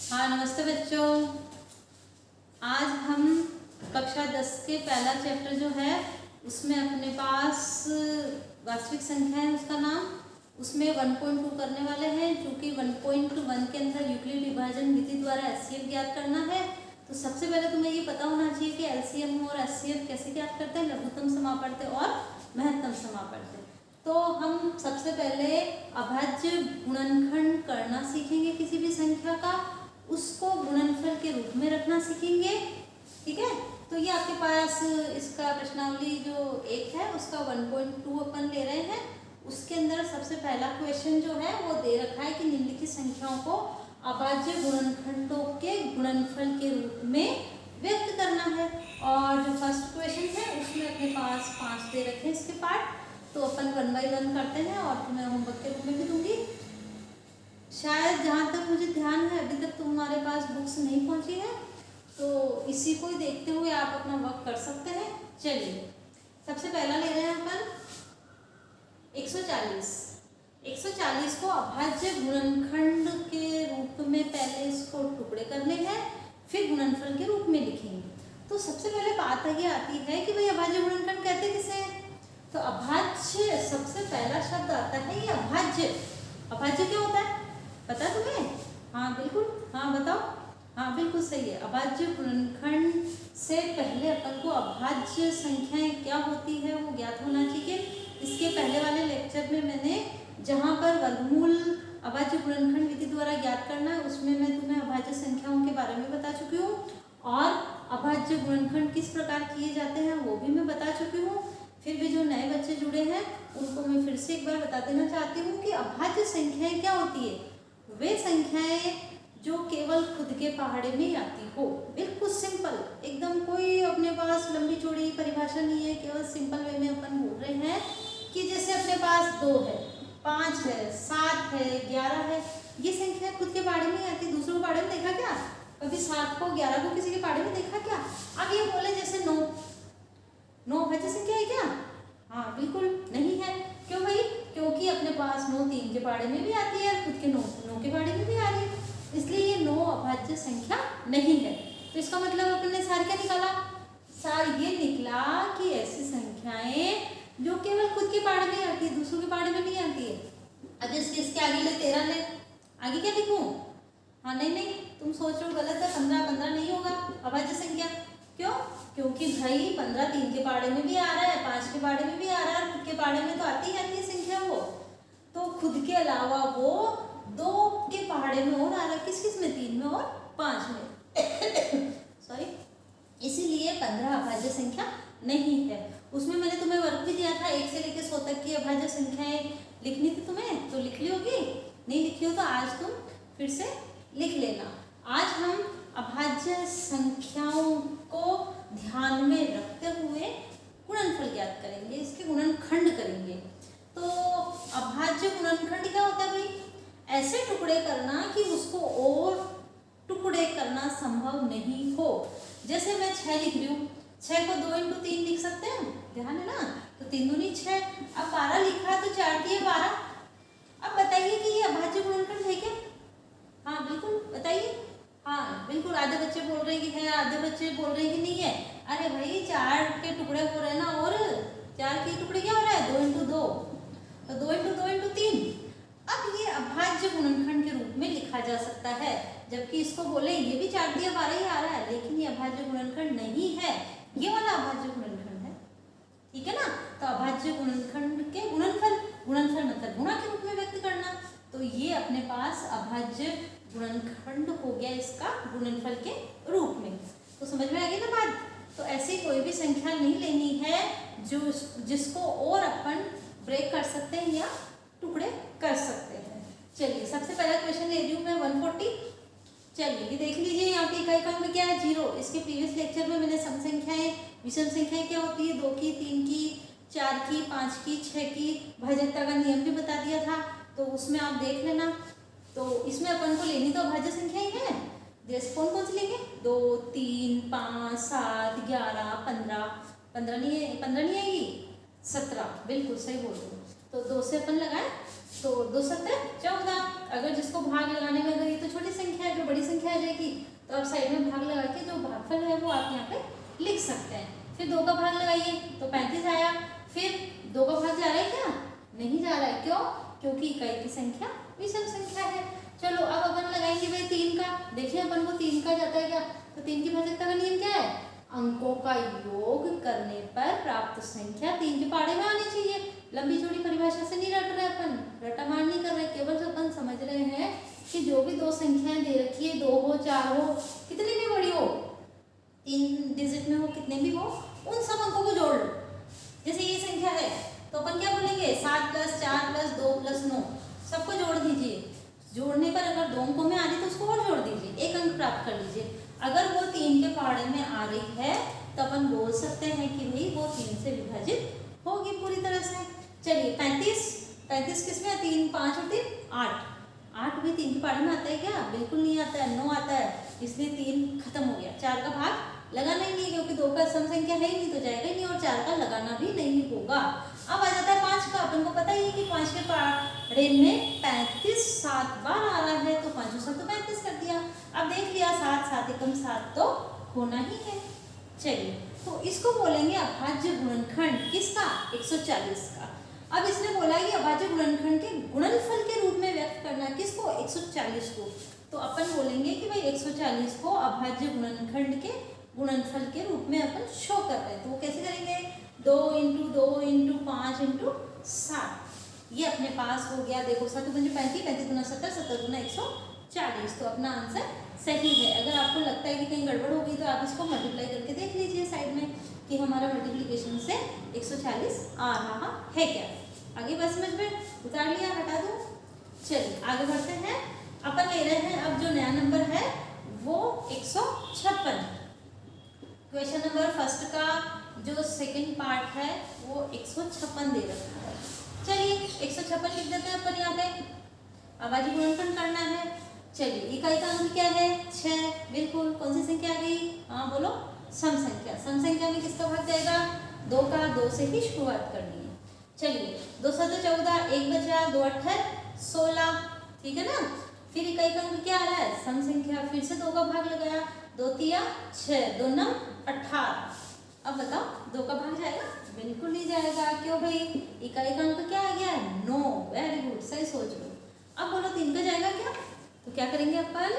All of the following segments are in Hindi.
हाँ नमस्ते बच्चों। आज हम कक्षा 10 के पहला चैप्टर जो है उसमें अपने पास वास्तविक संख्या है उसका नाम, उसमें 1.2 करने वाले हैं। चूँकि 1.1 के अंदर यूक्लिड विभाजन विधि द्वारा एचसीएफ ज्ञात करना है, तो सबसे पहले तुम्हें ये पता होना चाहिए कि एलसीएम और एचसीएफ कैसे ज्ञात करते हैं, लघुत्तम समापवर्त्य और महत्तम समापवर्त्य। तो हम सबसे पहले अभाज्य गुणनखंड करना सीखेंगे किसी भी संख्या का, उसको गुणनफल के रूप में रखना सीखेंगे। ठीक है, तो ये आपके पास इसका प्रश्नावली जो एक है उसका 1.2 अपन ले रहे हैं। उसके अंदर सबसे पहला क्वेश्चन जो है वो दे रखा है कि निम्नलिखित संख्याओं को अभाज्य गुणनखंडों के गुणनफल के रूप में व्यक्त करना है। और जो फर्स्ट क्वेश्चन है उसमें अपने पास 5 दे रखे हैं इसके पार्ट, तो अपन 1 बाय 1 करते हैं और तुम्हें होमवर्क के रूप में भी दूंगी। शायद जहाँ तक मुझे ध्यान है अभी तक तुम्हारे पास बुक्स नहीं पहुँची है, तो इसी को ही देखते हुए आप अपना वर्क कर सकते हैं। चलिए सबसे पहला ले रहे हैं अपन 140। 140 को अभाज्य गुणनखंड के रूप में पहले इसको टुकड़े करने हैं, फिर गुणनफल के रूप में लिखेंगे। तो सबसे पहले बात ये आती है कि भाई अभाज्य गुणनखंड कहते किसे हैं। तो अभाज्य सबसे पहला शब्द आता है ये अभाज्य। अभाज्य क्या होता है पता है तुम्हें? हाँ बिल्कुल, हाँ बताओ। हाँ बिल्कुल सही है। अभाज्य गुणनखंड से पहले अपन को अभाज्य संख्याएं क्या होती है वो ज्ञात होना चाहिए। इसके पहले वाले लेक्चर में मैंने जहाँ पर वर्गमूल अभाज्य गुणनखंड विधि द्वारा ज्ञात करना है उसमें मैं तुम्हें अभाज्य संख्याओं के बारे में बता चुकी हूँ, और अभाज्य गुणनखंड किस प्रकार किए जाते हैं वो भी मैं बता चुकी हूँ। फिर भी जो नए बच्चे जुड़े हैं उनको मैं फिर से एक बार बता देना चाहती हूँ कि अभाज्य संख्याएं क्या होती है। वे संख्याएं जो केवल खुद के पहाड़े में आती हो, बिल्कुल सिंपल एकदम, कोई अपने पास लंबी चौड़ी परिभाषा नहीं है, केवल सिंपल वे में अपन बोल रहे हैं कि जैसे अपने पास 2 है, 5 है, 7 है, 11 है, ये संख्या खुद के पहाड़े में आती। दूसरों के पहाड़े में देखा क्या? कभी 7 को 11 को किसी के पहाड़े में देखा क्या? अब ये बोले जैसे 9 अभाज्य संख्या है क्या? हाँ बिल्कुल नहीं है। क्यों भाई? क्योंकि अपने पास 9 3 के पहाड़े में भी आती है, खुद के 9 के पहाड़े में भी आ रही है, इसलिए ये 9 अभाज्य संख्या नहीं है। तो इसका मतलब अपन ने सार क्या निकाला? सार ये निकला कि ऐसी संख्याएं जो केवल खुद के पहाड़े में आती है, दूसरों के पहाड़े में नहीं आती है। अब इसके आगे ले 13 ले, आगे क्या लिखूं? हाँ नहीं तुम सोच रहे हो गलत है, 15 नहीं होगा अभाज्य संख्या। क्यों? क्योंकि भाई 15 3 के पहाड़े में भी आ रहा है, 5 के पहाड़े में भी आ रहा है, खुद के पहाड़े में तो आती है संख्या वो। तो खुद के अलावा वो 2 के पहाड़े में और आ रहा है, किस में? 3 में और 5 में सॉरी, इसीलिए 15 अभाज्य संख्या नहीं है। उसमें मैंने तुम्हें वर्क भी दिया था 1 से लेकर 100 तक की अभाज्य संख्याएं लिखनी थी तुम्हें, तो लिख ली होगी। नहीं लिखी हो तो आज तुम फिर से लिख लेना। आज हम अभाज्य संख्याओं को ध्यान में रखते हुए गुणनफल ज्ञात करेंगे, इसके गुणनखंड करेंगे। तो अभाज्य गुणनखंड क्या होता है भाई? ऐसे टुकड़े करना कि उसको और टुकड़े करना संभव नहीं हो। जैसे मैं 6 लिख रही हूँ, 6 को 2 × 3 लिख सकते हैं, ध्यान है ना? तो 3 दूनी 6। अब 12 लिखा तो 4 × 12। अब बताइए कि ये अभाज्य गुणनखंड है क्या? हाँ बिल्कुल बताइए। हाँ बिल्कुल, आधे बच्चे बोल रहे हैं कि है, आधे बच्चे बोल रहे हैं कि नहीं है। अरे भाई 4 के टुकड़े हो रहे हैं ना, और 4 के टुकड़े क्या हो रहा है? 2 × 2, तो 2 × 2 × 3। अब ये अभाज्य गुणनखंड के रूप में लिखा जा सकता है, जबकि इसको बोले ये भी 4 दिया 12 ही आ रहा है, लेकिन ये अभाज्य गुणनखंड नहीं है, ये वाला अभाज्य गुणनखंड है। ठीक है ना? तो अभाज्य गुणनखंड के गुणनफल मतलब गुणा के रूप में व्यक्त करना, तो ये अपने पास अभाज्य गुणनखंड हो गया इसका गुणनफल के रूप में। तो समझ में आ गई ना बात? तो ऐसी कोई भी संख्या नहीं लेनी है जो जिसको और अपन ब्रेक कर सकते हैं या टुकड़े कर सकते हैं। चलिए सबसे पहला क्वेश्चन ले रही हूँ मैं 140। चलिए ये देख लीजिए, यहाँ पे इकाई क्रम में क्या है? 0। इसके प्रीवियस लेक्चर में मैंने सम संख्याएं, विषम संख्याएं क्या होती है, 2 की, 3 की, 4 की, 5 की, 6 की भाजकता का नियम भी बता दिया था, तो उसमें आप देख लेना। तो इसमें अपन को लेनी तो अभाज्य संख्या ही है। जैसे कौन सी लेंगे? 2 3 5 7 11 15 नहीं आएगी, 17, बिल्कुल सही बोल रहे हो। तो 2 से अपन लगाए तो 2 7 14। अगर जिसको भाग लगाने में अगर ये तो छोटी संख्या है, जो बड़ी संख्या है है वो आप यहाँ पे लिख सकते हैं। फिर 2 का भाग लगाइए तो 35 आया। फिर 2 का भाग जा रहा है क्या? नहीं जा रहा है। क्यों? क्योंकि इकाई की संख्या विषम संख्या है। चलो अब अपन लगाएंगे भाई 3 का। देखिए अपन को 3 का जाता है क्या? तो 3 की भाजकता का नियम क्या है? अंकों का योग करने पर प्राप्त संख्या 3 के पाड़े में आनी चाहिए। लंबी चौड़ी परिभाषा से नहीं रट रहे अपन, रटामार नहीं कर रहे, केवल अपन समझ रहे हैं कि जो भी 2 संख्याएं दे रखी है, 2 हो 4 हो, कितनी भी बड़ी हो, 3 डिजिट में हो, कितने भी हो, उन सब अंकों को जोड़ लो। जैसे ये संख्या है तो अपन क्या बोलेंगे? 7 + 4 + 2 + 9 सबको जोड़ दीजिए। जोड़ने पर अगर 2 अंकों में आ रही तो उसको और जोड़ दीजिए, 1 अंक प्राप्त कर लीजिए। अगर वो 3 के पाड़े में आ रही है तो अपन बोल सकते हैं कि भाई वो 3 से विभाजित होगी पूरी तरह से। चलिए 35 किसमें है? 3 5 और 3 8 भी 3 के पाड़े में आता है क्या? बिल्कुल नहीं आता है, 9 आता है, इसलिए 3 खत्म हो गया। 4 का भाग लगाना ही नहीं क्योंकि 2 का सम संख्या है ही नहीं तो जाएगा ही नहीं, और 4 का लगाना भी नहीं होगा। अब आ जाता है 5 का। अपन को पता ही है कि 5 के पाड़े में 35 7 बार आ रहा है तो 5 7 तो 35 कर दिया। अब देख लिया 7 7 एकम 7 तो होना ही है। चलिए तो इसको बोलेंगे अभाज्य गुणनखंड किसका? 140 का। अब इसने बोला कि अभाज्य गुणनखंड के गुणनफल के रूप में व्यक्त करना किसको? 140 को। तो अपन बोलेंगे कि भाई 140 को अभाज्य गुणनखंड के गुणनफल के रूप में अपन शो कर रहे हैं। तो वो कैसे करेंगे? 2 × 2 × 5 × 7। ये अपने पास हो गया। देखो 7 × 5 = 35, 35 × 70 70 × 140। तो अपना आंसर सही है। अगर आपको लगता है कि कहीं गड़बड़ हो गई तो आप इसको मल्टीप्लाई करके देख लीजिए साइड में कि हमारा मल्टीप्लिकेशन से 140 आ रहा है क्या। आगे बस समझ में उतार लिया, हटा दो। चलिए आगे बढ़ते हैं। अपन ले रहे हैं अब जो नया नंबर है वो 156। क्वेश्चन नंबर फर्स्ट का जो सेकंड पार्ट है वो 156 दे रखा है। चलिए 156 लिख देते हैं अपन यहाँ पे। अभाज्य गुणनखंड करना है। चलिए इकाई का अंक क्या है? 6। बिल्कुल। कौन सी संख्या आ गई? हाँ बोलो, सम संख्या। सम संख्या में किसका भाग जाएगा? 2 का। 2 से ही शुरुआत करनी है। चलिए 2 × 7 = 14, 1 बचा, 2 × 8 = 16। ठीक है ना। फिर इकाई का अंक क्या आ रहा है? सम संख्या। फिर से 2 का भाग लगाया, 2 × 3 = 6, 2 × 9 = 18। अब बताओ 2 का भाग जाएगा? बिल्कुल नहीं जाएगा। क्यों भाई? इकाई का अंक क्या आ गया है? 9। वेरी गुड, सही सोच लो। अब बोलो 3 का जाएगा क्या? तो क्या करेंगे अपन?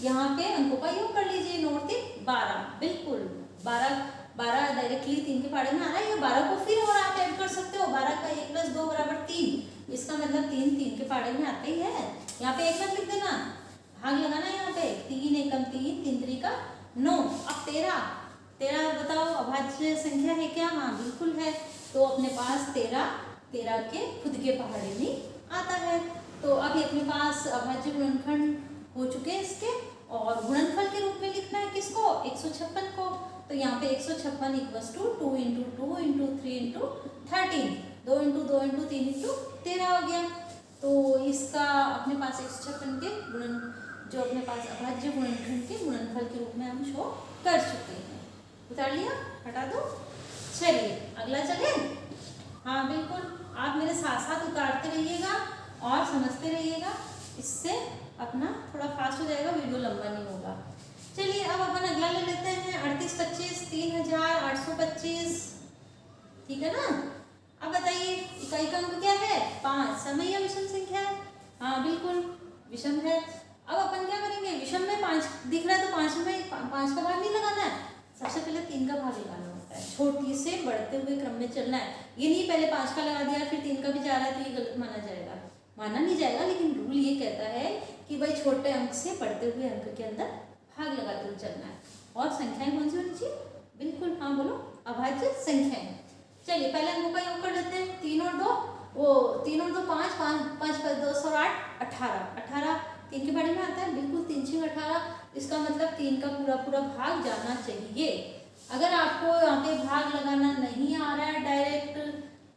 यहाँ पे अंकों का योग कर लीजिए। 9 × 3 = 12। बिल्कुल 12 डायरेक्टली 3 के पाड़े में आ रहा है। या 12 को फिर और आप ऐड कर सकते हो। 12 का 1 + 2 = 3। इसका मतलब 3 के पाड़े में आते ही है। यहाँ पे 1 मत लिख देना, भाग लगाना है यहाँ पे। 3 एकम 3, 3 3 का 9। अब 13 बताओ अभाज्य संख्या है क्या? हाँ बिल्कुल है। तो अपने पास 13 के खुद के पहाड़े में आता है। तो अभी अपने पास अभाज्य गुणनखंड हो चुके हैं इसके, और गुणनफल के रूप में लिखना है किसको? 156 को। तो यहाँ पे 156 = 2 × 2 × 3 × 13, 2 × 2 × 3 × 13 हो गया। तो इसका अपने पास 156 के गुणन जो अपने पास अभाज्य गुणनखंड के गुणनफल के रूप में हम शो कर चुके हैं। उतार लिया, हटा दो। चलिए अगला चले। हाँ बिल्कुल, आप मेरे साथ साथ उतारते रहिएगा और समझते रहिएगा, इससे अपना थोड़ा फास्ट हो जाएगा, वीडियो लंबा नहीं होगा। चलिए अब अपन अगला ले लेते हैं 38 25 3825। ठीक है ना। अब बताइए इकाई का अंक क्या है? 5। समय या विषम संख्या है? हाँ बिल्कुल विषम है। अब अपन क्या करेंगे? विषम में 5 दिख रहा है तो 5 का भाग नहीं लगाना है। सबसे पहले 3 का भाग लगाना होता है। छोटी से बढ़ते हुए क्रम में चलना है। ये नहीं पहले 5 का लगा दिया फिर 3 का भी जा रहा है तो ये गलत माना जाएगा। माना नहीं जाएगा, लेकिन रूल ये कहता है कि भाई छोटे अंक से बढ़ते हुए अंक के अंदर भाग लगाते हुए चलना है। और संख्याएं कौन सी होनी चाहिए? बिल्कुल हाँ बोलो, अभाज्य संख्याएं। चलिए पहले अंकों का योग कर लेते हैं। 3 और 2 5 5 + 2 = 8 18 3 के बारे में आता है। बिल्कुल 3 × 6 = 18। इसका मतलब 3 का पूरा भाग जाना चाहिए। अगर आपको यहाँ पे भाग लगाना नहीं आ रहा है डायरेक्ट,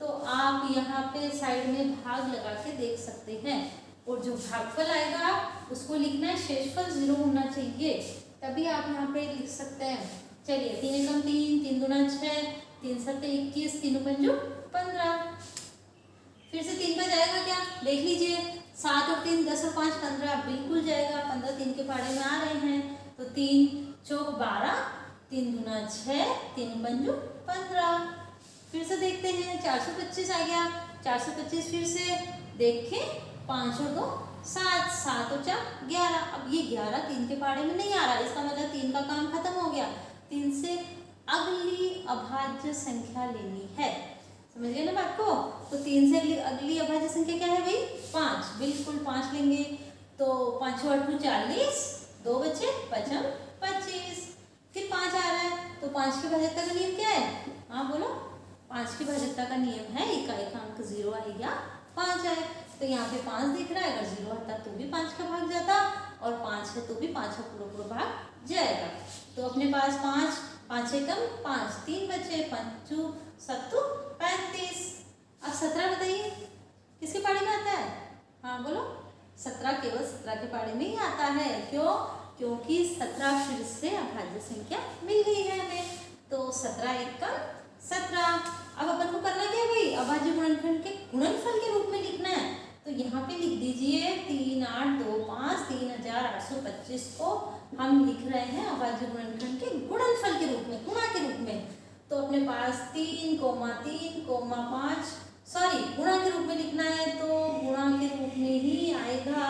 तो आप यहाँ पे साइड में भाग लगा के देख सकते हैं, और जो भागफल आएगा उसको लिखना है, शेषफल 0 होना चाहिए, तभी आप यहाँ पे लिख सकते हैं। चलिए 3 एकम 3, 3 दूना 6, 3 7 21, 3 पंजो 15। फिर से 3 का जाएगा क्या? देख लीजिए। 7 और 3 10 और 5 15, बिल्कुल जाएगा। 15 3 के पाड़े में आ रहे हैं तो 3 चौक 12, 3 दूना 6, 3 पंजू 15। फिर से देखते हैं 425 आ गया, 425 फिर से देखें, 5 और 2 7, 7 और 4 11। अब ये 11 3 के पहाड़े में नहीं आ रहा, इसका मतलब 3 का काम खत्म हो गया। 3 से अगली अभाज्य संख्या लेनी है, समझ गए ना बात को। तो 3 से अगली अभाज्य संख्या क्या है भाई, 5, बिल्कुल 5 लेंगे। तो 5 और 8 40, 2 बचे 5 25। फिर 5 आ रहा है, तो 5 की भाज्यता का नियम क्या है, हाँ बोलो। 5 की भाज्यता का नियम है इकाई का अंक 0 आए या 5 आए। तो यहाँ पे 5 दिख रहा है, अगर 0 आता तो भी 5 का भाग जाता, और 5 है तो भी 5 का पूरा भाग जाएगा। तो अपने पास 5, 5 एकम 5, 3 बचे, 5 7 35। अब 17 बताइए किसके पहाड़े में आता है, हाँ बोलो। 17 केवल 17 के पहाड़े में ही आता है, क्यों, क्योंकि 17 फिर से अभाज्य संख्या मिल गई है हमें। तो 17 एकम 17। अब अपन को करना क्या है भाई, अभाज्य गुणनखंड के गुणनफल के रूप में लिखना है। तो यहाँ पे लिख दीजिए 3 8 2 5 3825 को हम लिख रहे हैं अभाज्य गुणनखंड के गुणनफल के रूप में, गुणा के रूप में। तो अपने पास 3, 3, 5, सॉरी गुणा के रूप में लिखना है, तो गुणा के रूप में ही आएगा।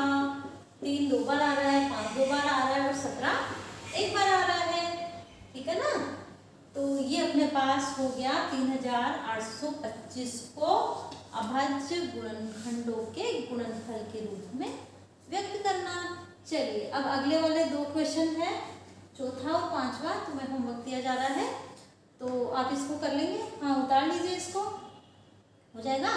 3 2 बार आ रहा है, 5 2 बार आ रहा है, और 17 एक बार आ रहा है, ठीक है ना। तो ये अपने पास हो गया 3825 को अभाज्य गुणनखंडों के गुणनफल के रूप में व्यक्त करना। चलिए अब अगले वाले 2 क्वेश्चन है, चौथा और 5वां तुम्हें होमवर्क दिया जा रहा है, तो आप इसको कर लेंगे, हाँ उतार लीजिए, इसको हो जाएगा।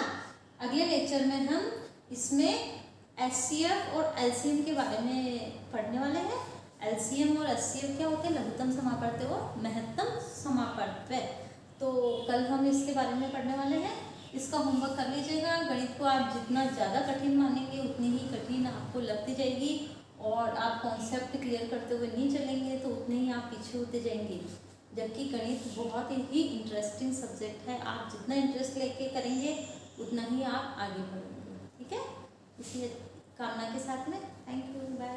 अगले लेक्चर में हम इसमें HCF और LCM के बारे में पढ़ने वाले हैं। LCM और HCF क्या होते हैं, लघुत्तम समापवर्त्य और महत्तम समापवर्त्य। तो कल हम इसके बारे में पढ़ने वाले हैं, इसका होमवर्क कर लीजिएगा। गणित को आप जितना ज़्यादा कठिन मानेंगे उतनी ही कठिन आपको लगती जाएगी, और आप कॉन्सेप्ट क्लियर करते हुए नहीं चलेंगे तो उतने ही आप पीछे होते जाएंगे। जबकि गणित बहुत ही इंटरेस्टिंग सब्जेक्ट है, आप जितना इंटरेस्ट लेके करेंगे उतना ही आप आगे बढ़ेंगे, ठीक है। इसी कामना के साथ में थैंक यू, बाय।